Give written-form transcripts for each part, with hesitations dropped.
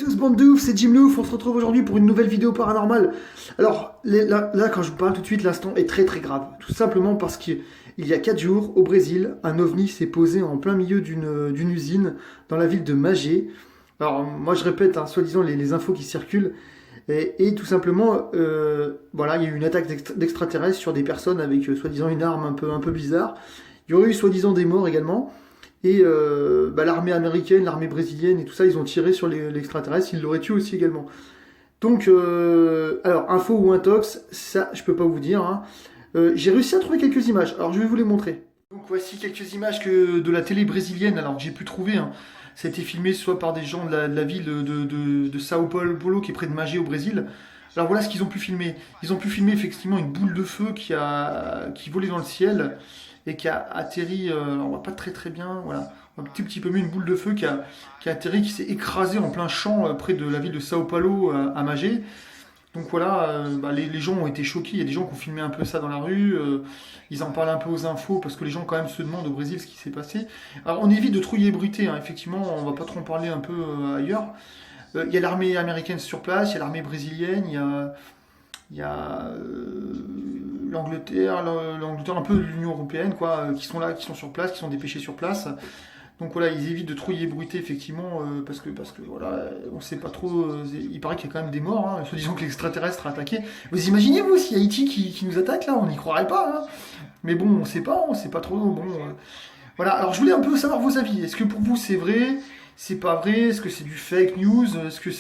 tous, bande de ouf, c'est Jim Louf, on se retrouve aujourd'hui pour une nouvelle vidéo paranormale. Alors, là, quand je vous parle tout de suite, l'instant est très très grave. Tout simplement parce qu'il y a 4 jours, au Brésil, un ovni s'est posé en plein milieu d'une usine dans la ville de Magé. Alors, moi je répète, hein, soi-disant les infos qui circulent. Et tout simplement, voilà, il y a eu une attaque d'extraterrestres sur des personnes avec soi-disant une arme un peu bizarre. Il y aurait eu soi-disant des morts également. Et l'armée américaine, l'armée brésilienne et tout ça, ils ont tiré sur l'extraterrestre, ils l'auraient tué aussi également. Donc, alors, info ou intox, ça, je peux pas vous dire. Hein. J'ai réussi à trouver quelques images, alors je vais vous les montrer. Donc voici quelques images de la télé brésilienne, alors que j'ai pu trouver. Hein. Ça a été filmé soit par des gens de la ville de Sao Paulo, qui est près de Magé au Brésil. Alors voilà ce qu'ils ont pu filmer. Ils ont pu filmer effectivement une boule de feu qui volait dans le ciel et qui a atterri, on voit pas très bien, voilà, un petit peu mieux, une boule de feu qui a atterri, qui s'est écrasée en plein champ près de la ville de Sao Paulo à Magé. Donc voilà, les gens ont été choqués, il y a des gens qui ont filmé un peu ça dans la rue, ils en parlent un peu aux infos parce que les gens quand même se demandent au Brésil ce qui s'est passé. Alors on évite de trop y ébruiter, hein, effectivement, on va pas trop en parler un peu ailleurs. Il y a l'armée américaine sur place, il y a l'armée brésilienne, il y a l'Angleterre, un peu l'Union européenne, quoi, qui sont là, qui sont sur place, qui sont dépêchés sur place. Donc voilà, ils évitent de trop y ébruiter, effectivement, parce que voilà, on sait pas trop. Il paraît qu'il y a quand même des morts, hein, se disant que l'extraterrestre a attaqué. Vous imaginez, vous, s'il y a E.T. qui nous attaque, là, on n'y croirait pas. Hein. Mais bon, on sait pas trop. Bon, voilà, alors je voulais un peu savoir vos avis. Est-ce que pour vous c'est vrai? C'est pas vrai? Est-ce que c'est du fake news? Est-ce que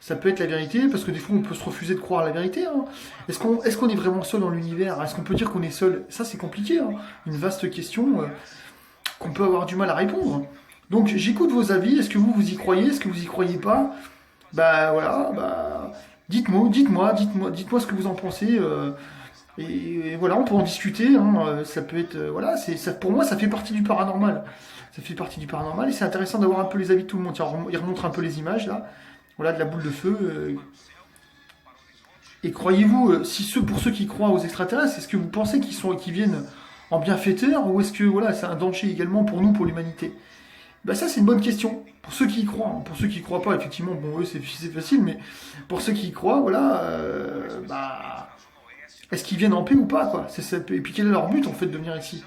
ça peut être la vérité? Parce que des fois on peut se refuser de croire la vérité. Hein. Est-ce qu'on est vraiment seul dans l'univers? Est-ce qu'on peut dire qu'on est seul? Ça c'est compliqué. Hein. Une vaste question qu'on peut avoir du mal à répondre. Donc j'écoute vos avis. Est-ce que vous y croyez? Est-ce que vous y croyez pas? Bah voilà. Dites-moi ce que vous en pensez. Et voilà, on peut en discuter. Hein, ça peut être, voilà, ça, pour moi, ça fait partie du paranormal. Ça fait partie du paranormal et c'est intéressant d'avoir un peu les avis de tout le monde. Tiens, il remontre un peu les images là. Voilà, de la boule de feu. Et croyez-vous, pour ceux qui croient aux extraterrestres, est-ce que vous pensez qu'ils viennent en bienfaiteurs ou est-ce que voilà, c'est un danger également pour nous, pour l'humanité? Bah ça c'est une bonne question. Pour ceux qui y croient, hein. Pour ceux qui y croient pas, effectivement, bon eux c'est facile, mais pour ceux qui y croient, voilà, est-ce qu'ils viennent en paix ou pas, quoi? Et puis quel est leur but en fait de venir ici?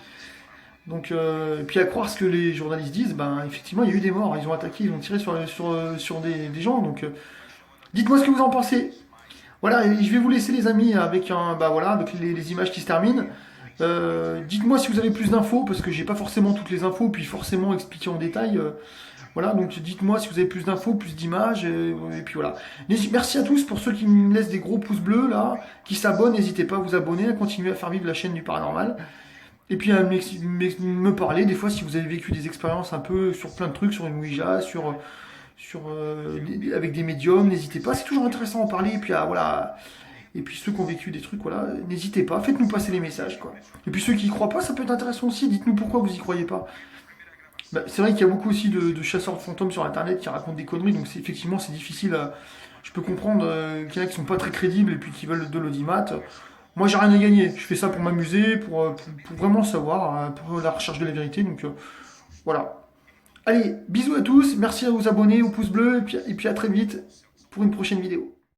Donc, et puis à croire ce que les journalistes disent, ben effectivement il y a eu des morts, ils ont attaqué, ils ont tiré sur des gens, donc dites-moi ce que vous en pensez. Voilà, et je vais vous laisser les amis avec les images qui se terminent. Dites-moi si vous avez plus d'infos, parce que j'ai pas forcément toutes les infos, puis forcément expliquer en détail. Voilà, donc dites-moi si vous avez plus d'infos, plus d'images, et puis voilà. Merci à tous pour ceux qui me laissent des gros pouces bleus, là, qui s'abonnent, n'hésitez pas à vous abonner, à continuer à faire vivre la chaîne du paranormal. Et puis à me parler, des fois, si vous avez vécu des expériences un peu sur plein de trucs, sur une Ouija, avec des médiums, n'hésitez pas, c'est toujours intéressant à en parler, et puis voilà. Et puis ceux qui ont vécu des trucs, voilà, n'hésitez pas, faites-nous passer les messages, quoi. Et puis ceux qui y croient pas, ça peut être intéressant aussi, dites-nous pourquoi vous y croyez pas. C'est vrai qu'il y a beaucoup aussi de chasseurs de fantômes sur internet qui racontent des conneries, donc effectivement c'est difficile à... Je peux comprendre qu'il y en a qui sont pas très crédibles et puis qui veulent de l'audimat. Moi j'ai rien à gagner, je fais ça pour m'amuser, pour vraiment savoir, pour la recherche de la vérité, donc voilà. Allez, bisous à tous, merci à vous abonner, au pouce bleu, et puis à très vite pour une prochaine vidéo.